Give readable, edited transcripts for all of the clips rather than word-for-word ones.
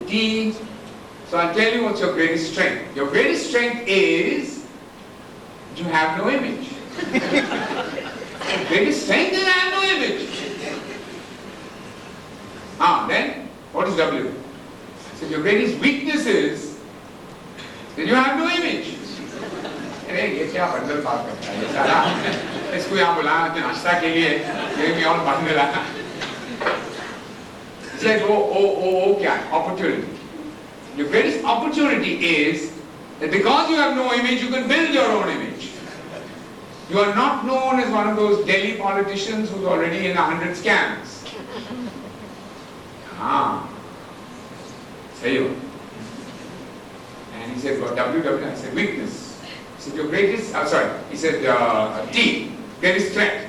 T. So I'll tell you what's your greatest strength. Your greatest strength is you have no image. Your greatest strength is I have no image. Then what is W? So your greatest weakness is that you have no image. ये क्या bundle बात करता है ये सारा इसको यहाँ बुलाया कि नाश्ता के लिए ये मैं और बंद मिला said क्या है opportunity. Your greatest opportunity is that because you have no image, you can build your own image. You are not known as one of those Delhi politicians who's already in 100 scams. Say you. And he said, well, WW, I said, weakness. He said, your greatest, he said, T, greatest threat.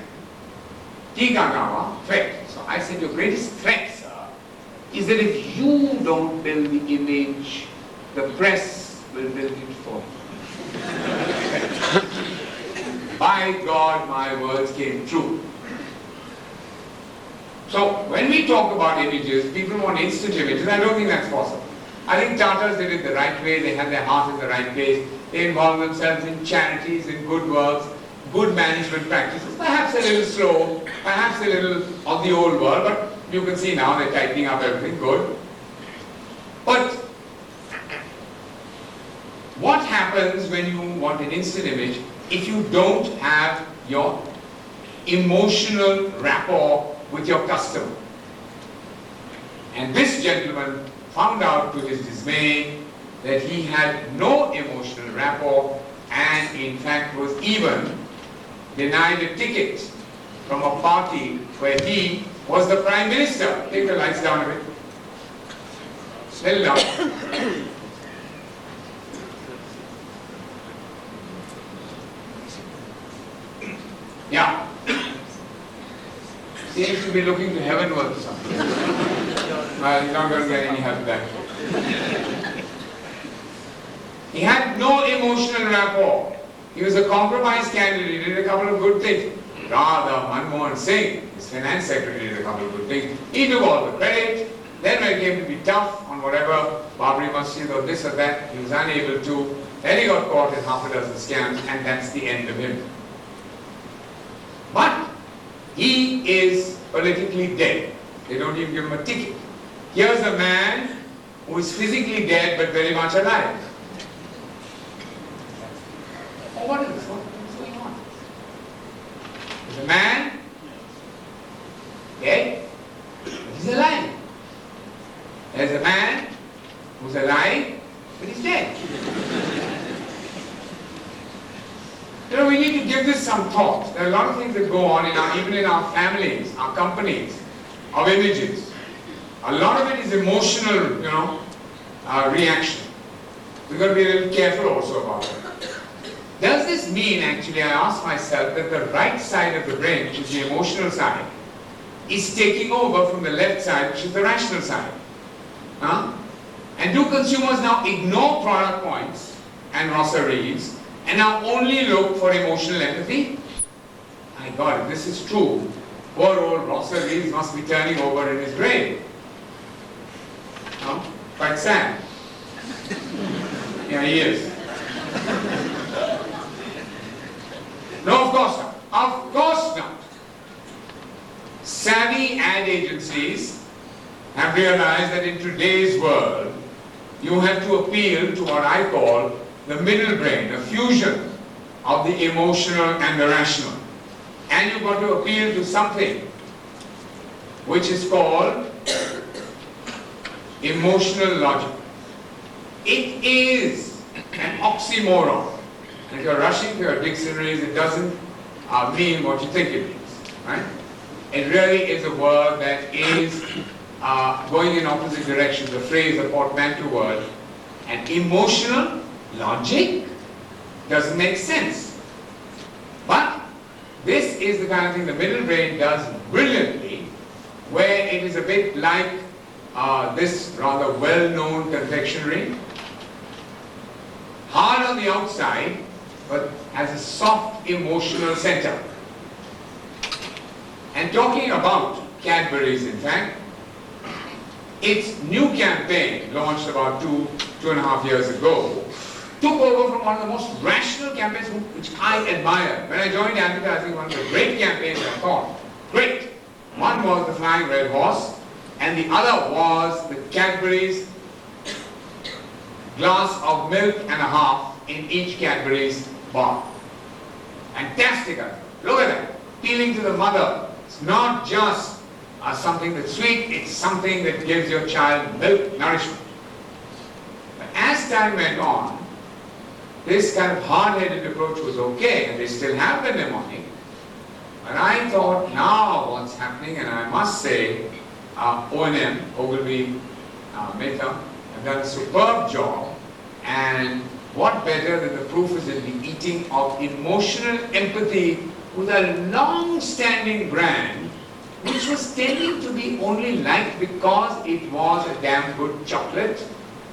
T ka threat. So I said, your greatest threat, sir, is that if you don't build the image, the press will build it for you. By God, my words came true. So, when we talk about images, people want instant images. I don't think that's possible. I think Tatas did it the right way. They had their heart in the right place. They involved themselves in charities, in good works, good management practices. Perhaps a little slow, perhaps a little of the old world, but you can see now they're tightening up everything. Good. But what happens when you want an instant image if you don't have your emotional rapport with your customer? And this gentleman found out to his dismay that he had no emotional rapport and in fact was even denied a ticket from a party where he was the Prime Minister. Take the lights down a bit. Little down. Yeah. Seems to be looking to heavenward or something. Well, he's not going to get any help there. He had no emotional rapport. He was a compromise candidate. He did a couple of good things. Radha Manmohan Singh, his finance secretary, did a couple of good things. He took all the credit. Then when it came to be tough on whatever, Babri Masjid or this or that, he was unable to. Then he got caught in half a dozen scams, and that's the end of him. But he is politically dead. They don't even give him a ticket. Here's a man who is physically dead but very much alive. Oh, what is this? What's going on? There's a man dead, but he's alive. There's a man who's alive, but he's dead. You know, we need to give this some thought. There are a lot of things that go on even in our families, our companies, our images. A lot of it is emotional, reaction. We've got to be a little careful also about it. Does this mean, actually, I ask myself, that the right side of the brain, which is the emotional side, is taking over from the left side, which is the rational side? And do consumers now ignore product points and Rosser Reeves and now only look for emotional empathy? My God, if this is true, poor old Rosser Reeves must be turning over in his grave. Quite sad. Yeah, he is. No, of course not. Of course not. Savvy ad agencies have realized that in today's world, you have to appeal to what I call the middle brain, a fusion of the emotional and the rational. And you've got to appeal to something which is called emotional logic. It is an oxymoron. And if you're rushing to your dictionaries, it doesn't mean what you think it means. Right? It really is a word that is going in opposite directions, a phrase, a portmanteau word. And emotional logic doesn't make sense. But this is the kind of thing the middle brain does brilliantly, where it is a bit like this rather well-known confectionery. Hard on the outside, but has a soft emotional center. And talking about Cadbury's, in fact, its new campaign, launched about two and a half years ago, took over from one of the most rational campaigns which I admire. When I joined advertising, one of the great campaigns I thought, great. One was the Flying Red Horse, and the other was the Cadbury's glass of milk and a half in each Cadbury's bar. Fantastic. Look at that. Appealing to the mother. It's not just something that's sweet, it's something that gives your child milk nourishment. But as time went on, this kind of hard-headed approach was okay, and they still have the mnemonic. But I thought, now what's happening, and I must say, O&M, Ogilvy Mehta, have done a superb job, and what better than the proof is in the eating of emotional empathy with a long-standing brand which was tending to be only liked because it was a damn good chocolate,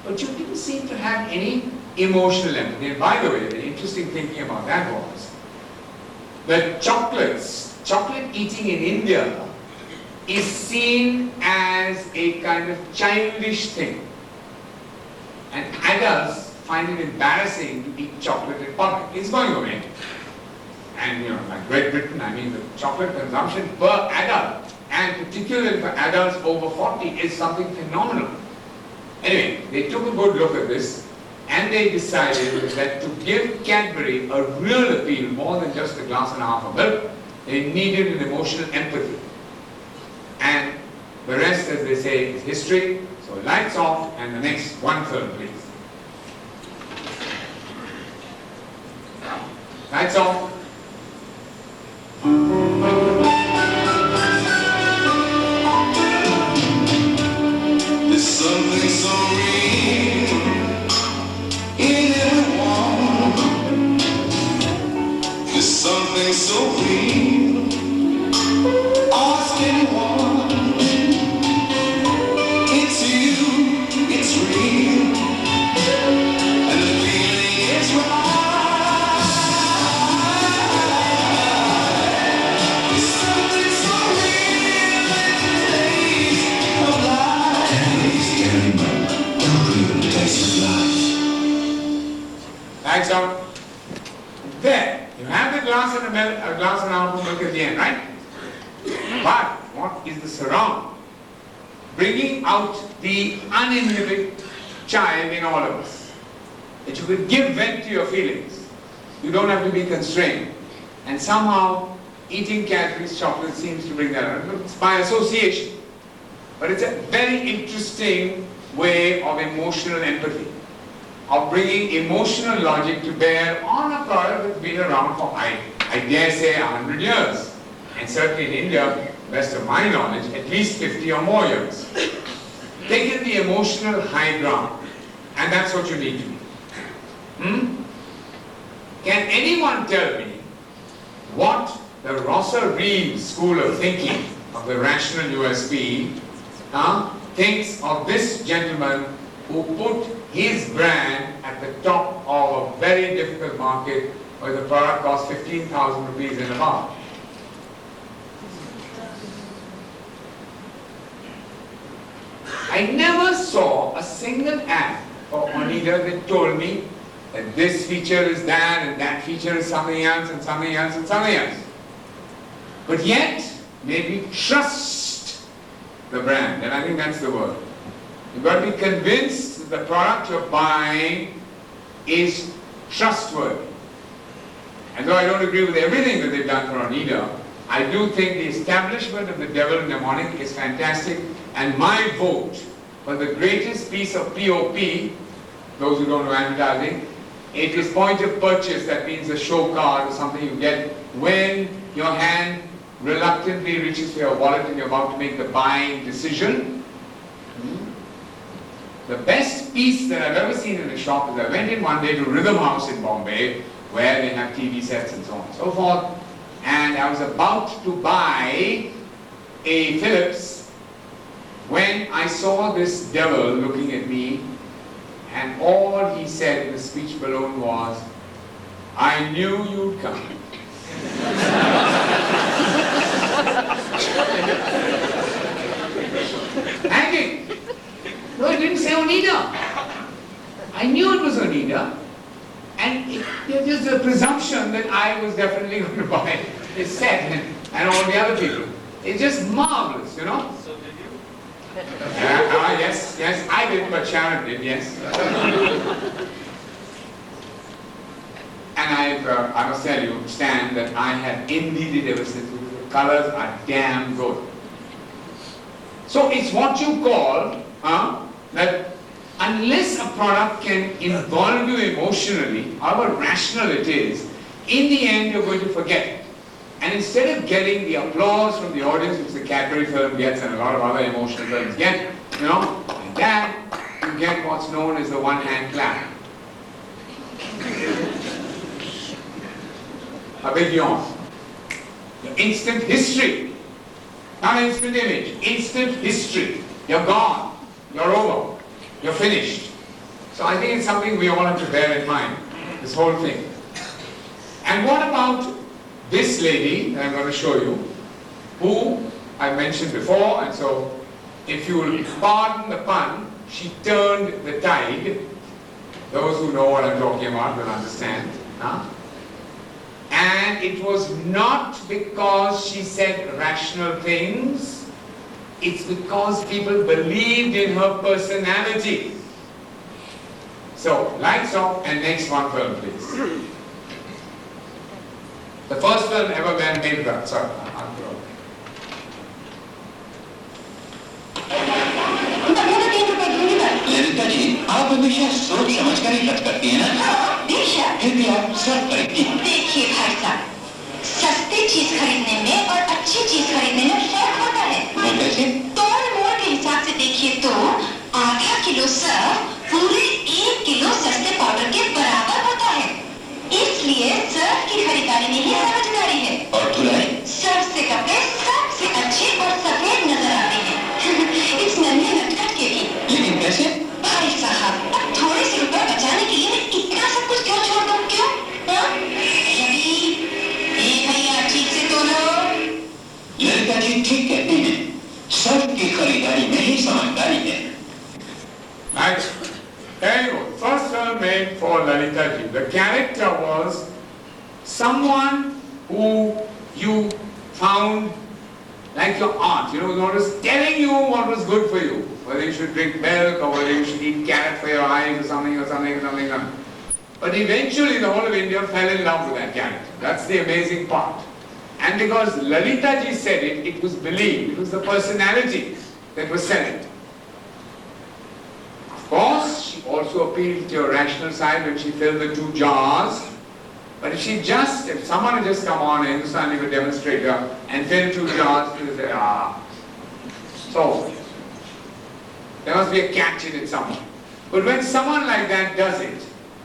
but you didn't seem to have any emotional empathy. And by the way, the interesting thinking about that was that chocolate eating in India is seen as a kind of childish thing. And adults find it embarrassing to eat chocolate in public. It's going away. And you know, like Great Britain, I mean the chocolate consumption per adult, and particularly for adults over 40, is something phenomenal. Anyway, they took a good look at this, and they decided that to give Cadbury a real appeal, more than just a glass and a half of milk, they needed an emotional empathy. And the rest, as they say, is history. So lights off, and the next one film, please. Lights off. There's something so real in everyone. There's something so real. Ask anyone. It's you, it's real, and the feeling is right. There's something so real in the taste of life. It's Candyman, don't ruin the taste of life. Lights out. There, you have the glass and a glass and a half of milk at the end, right? But what is the surround? Bringing out the uninhibited child in all of us. That you could give vent to your feelings. You don't have to be constrained. And somehow, eating Cadbury's chocolate seems to bring that out. It's by association. But it's a very interesting way of emotional empathy, of bringing emotional logic to bear on a product that's been around for, I dare say, 100 years. And certainly in India, best of my knowledge, at least 50 or more years. Taking the emotional high ground. And that's what you need to do. Can anyone tell me what the Rosser Reeves school of thinking of the rational USP thinks of this gentleman who put his brand at the top of a very difficult market where the product costs 15,000 rupees and above? I never saw a single ad for Oneida that told me that this feature is that and that feature is something else and something else and something else. But yet, maybe trust the brand, and I think that's the word. You've got to be convinced that the product you're buying is trustworthy. And though I don't agree with everything that they've done for Oneida, I do think the establishment of the devil mnemonic is fantastic, and my vote for the greatest piece of POP, those who don't know advertising, it is point of purchase. That means a show card or something you get when your hand reluctantly reaches for your wallet and you're about to make the buying decision. The best piece that I've ever seen in a shop is I went in one day to Rhythm House in Bombay, where they have TV sets and so on and so forth, and I was about to buy a Philips when I saw this devil looking at me, and all he said in the speech balloon was, "I knew you'd come." Hanging. I knew it was Oneida, and there's just a presumption that I was definitely going to buy this set and all the other people. It's just marvelous, you know. So did you? Yes, I did, but Sharon did, yes. And I must tell you, Stan, that I have envied it ever since. The colors are damn good. So it's what you call that unless a product can involve you emotionally, however rational it is, in the end you're going to forget it. And instead of getting the applause from the audience, which the Cadbury film gets and a lot of other emotional films get, you know, like that, you get what's known as the one-hand clap. A big yawn. Your instant history. Not instant image, instant history. You're gone. You're over. You're finished. So I think it's something we all have to bear in mind, this whole thing. And what about this lady that I'm going to show you, who I mentioned before, and so if you will pardon the pun, she turned the tide. Those who know what I'm talking about will understand. Huh? And it was not because she said rational things, it's because people believed in her personality. So, lights off and next one film, please. The first film ever made that. Sorry, I'll throw it. Lalita ji, आप हमेशा सोच समझ कर ही खर्च करती हैं ना? बेशक। फिर भी आप सब खरीदती हैं। देखिए भाई साहब, सस्ती चीज खरीदने में और अच्छी चीज खरीदने में फर्क होता है। वो कैसे? तोड़ मोड़ के हिसाब से देखिए तो आधा किलो सर्फ पूरे 1 किलो सस्ते पाउडर के बराबर होता है। इसलिए सर्फ की खरीदारी में ही समझदारी है। और धुलाई? सर्फ से कपड़े सबसे अच्छे और सफेद नजर आते हैं। इस नन्हे नटखट के भी। लेकिन कैसे? भाई साहब, अब थोड़े से रुपए बचाने के लिए मैं इतना सब कुछ क्यों छोड़ दूं? क्यों? हाँ? रवि, भैया ठीक से तोलो। ललिता जी ठीक कहती हैं। सब की खरीदारी में ही समझदारी है। Right. There you go. First film made for Lalita Ji. The character was someone who you found like your aunt, you know, who was telling you what was good for you. Whether you should drink milk or whether you should eat carrot for your eyes or something. But eventually the whole of India fell in love with that character. That's the amazing part. And because Lalita Ji said it, it was believed. It was the personality that was selling. Of course, she also appealed to your rational side when she filled the 2 jars. But if someone had just come on in, suddenly a demonstrator, and filled 2 jars, she would say, So, there must be a catch in it somewhere. But when someone like that does it,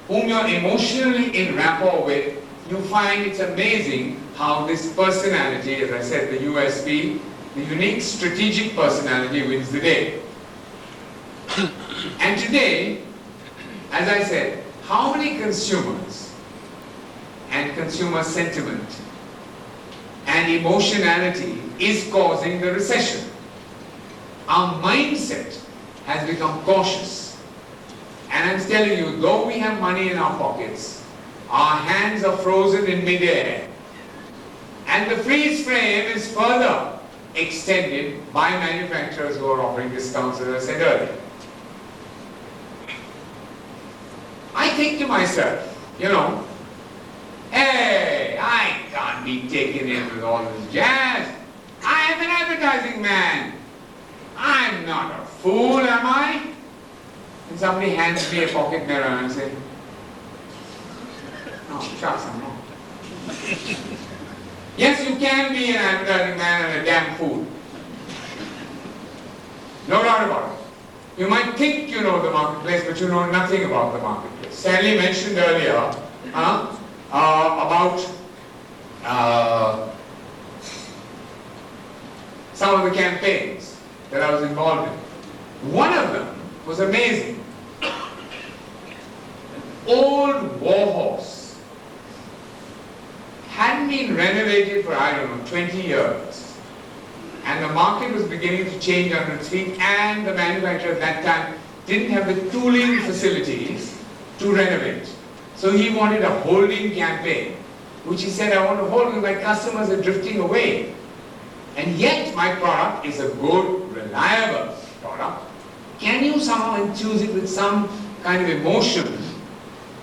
whom you're emotionally in rapport with, you find it's amazing how this personality, as I said, the USP, the unique strategic personality wins the day. And today, as I said, how many consumers and consumer sentiment and emotionality is causing the recession? Our mindset has become cautious. And I'm telling you, though we have money in our pockets, our hands are frozen in mid-air. And the freeze frame is further extended by manufacturers who are offering discounts, as I said earlier. I think to myself, you know, hey, I can't be taken in with all this jazz. I am an advertising man. I'm not a fool, am I? And somebody hands me a pocket mirror and I say, no, shucks, I'm not. Yes, you can be an advertising man and a damn fool. No doubt about it. You might think you know the marketplace, but you know nothing about the marketplace. Stanley mentioned earlier about some of the campaigns that I was involved in. One of them was amazing. Old Warhorse hadn't been renovated for, I don't know, 20 years. And the market was beginning to change under its feet, and the manufacturer at that time didn't have the tooling facilities to renovate. So he wanted a holding campaign, which he said, I want to hold because my customers are drifting away. And yet my product is a good, reliable product. Can you somehow infuse it with some kind of emotion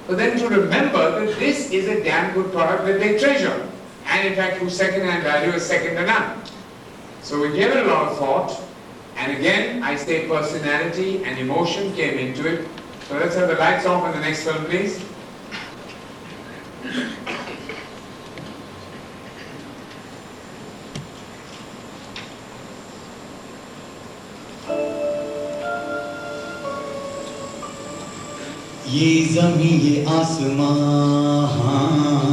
for them to remember that this is a damn good product that they treasure? And in fact, whose second-hand value is second to none. So we gave it a lot of thought. And again, I say personality and emotion came into it. So let's have the lights off in the next film, please. ये ज़मीं ये आसमां, हाँ,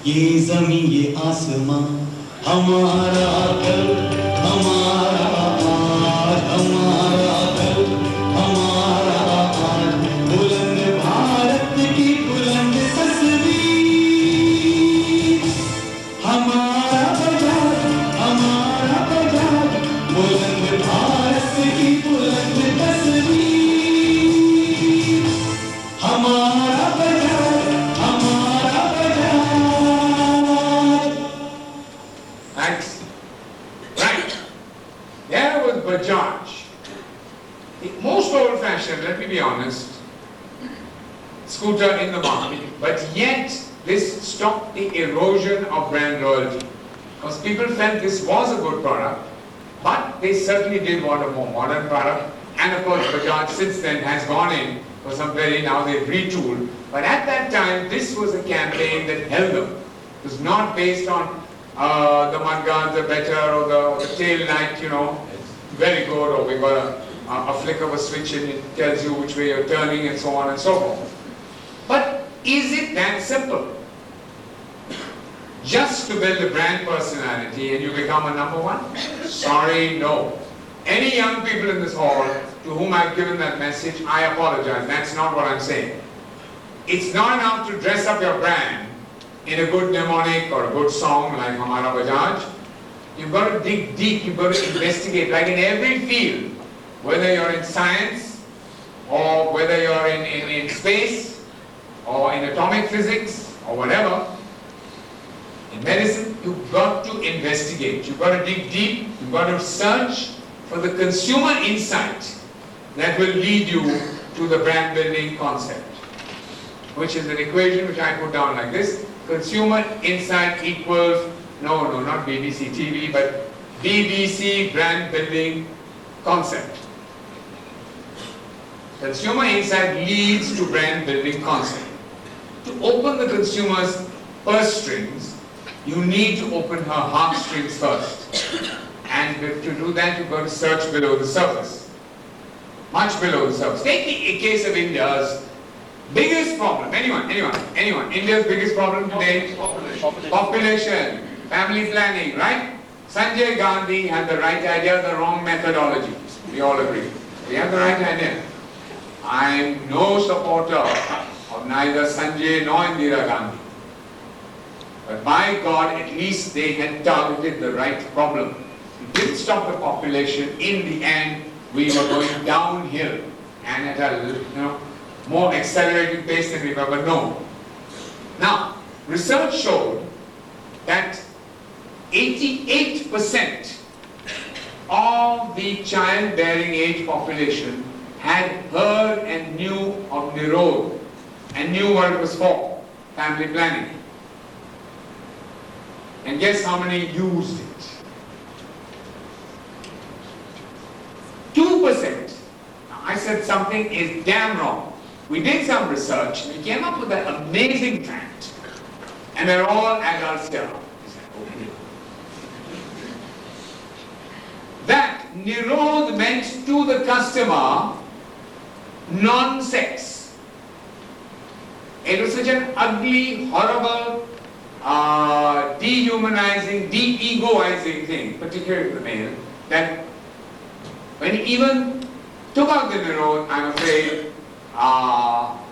ये ज़मीं ये आसमां, हमारा घर, हमारा आज, हमारा घर, हमारा आज, बुलंद भारत की बुलंद तस्वीर, हमारा बाजार, बुलंद भारत की बुलंद तस्वीर, हमारा बाजार, हमारा बाजार. Thanks. Right. There was Bajaj. The most old-fashioned, let me be honest, scooter in the market, but yet this stopped the erosion of brand loyalty. Because people felt this was a good product, but they certainly did want a more modern product. And of course, Bajaj since then has gone in for some now they've retooled. But at that time, this was a campaign that held them. It was not based on the mudguards are better or the tail light, you know, very good, or we got a flick of a switch and it tells you which way you're turning and so on and so forth. But is it that simple? Just to build a brand personality and you become a number one? Sorry, no. Any young people in this hall to whom I've given that message, I apologize. That's not what I'm saying. It's not enough to dress up your brand in a good mnemonic or a good song like Hamara Bajaj. You've got to dig deep, you've got to investigate, like in every field, whether you're in science or whether you're in space or in atomic physics or whatever. In medicine, you've got to investigate, you've got to dig deep, you've got to search for the consumer insight that will lead you to the brand building concept, which is an equation which I put down like this. Consumer insight equals, no, not BBC TV, but BBC brand building concept. Consumer insight leads to brand building concept. To open the consumer's purse strings, you need to open her heartstrings first. And to do that, you've got to search below the surface. Much below the surface. Take the case of India's biggest problem. Anyone. India's biggest problem today? Population. Family planning, right? Sanjay Gandhi had the right idea, the wrong methodology. We all agree. We have the right idea. I'm no supporter of neither Sanjay nor Indira Gandhi. But by God, at least they had targeted the right problem. It didn't stop the population. In the end, we were going downhill and at a more accelerated pace than we've ever known. Now, research showed that 88% of the childbearing age population had heard and knew of Nirod and knew what it was for, family planning. And guess how many used it? 2%. Now, I said something is damn wrong. We did some research, we came up with an amazing fact. And they're all adults here. That Nirod meant to the customer non-sex. It was such an ugly, horrible, dehumanizing, de-egoizing thing, particularly the male, that when he even took out the Nirod, I'm afraid,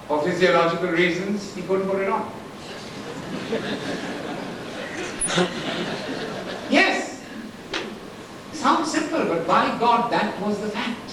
for physiological reasons, he couldn't put it on. Yes. Sounds simple, but by God, that was the fact.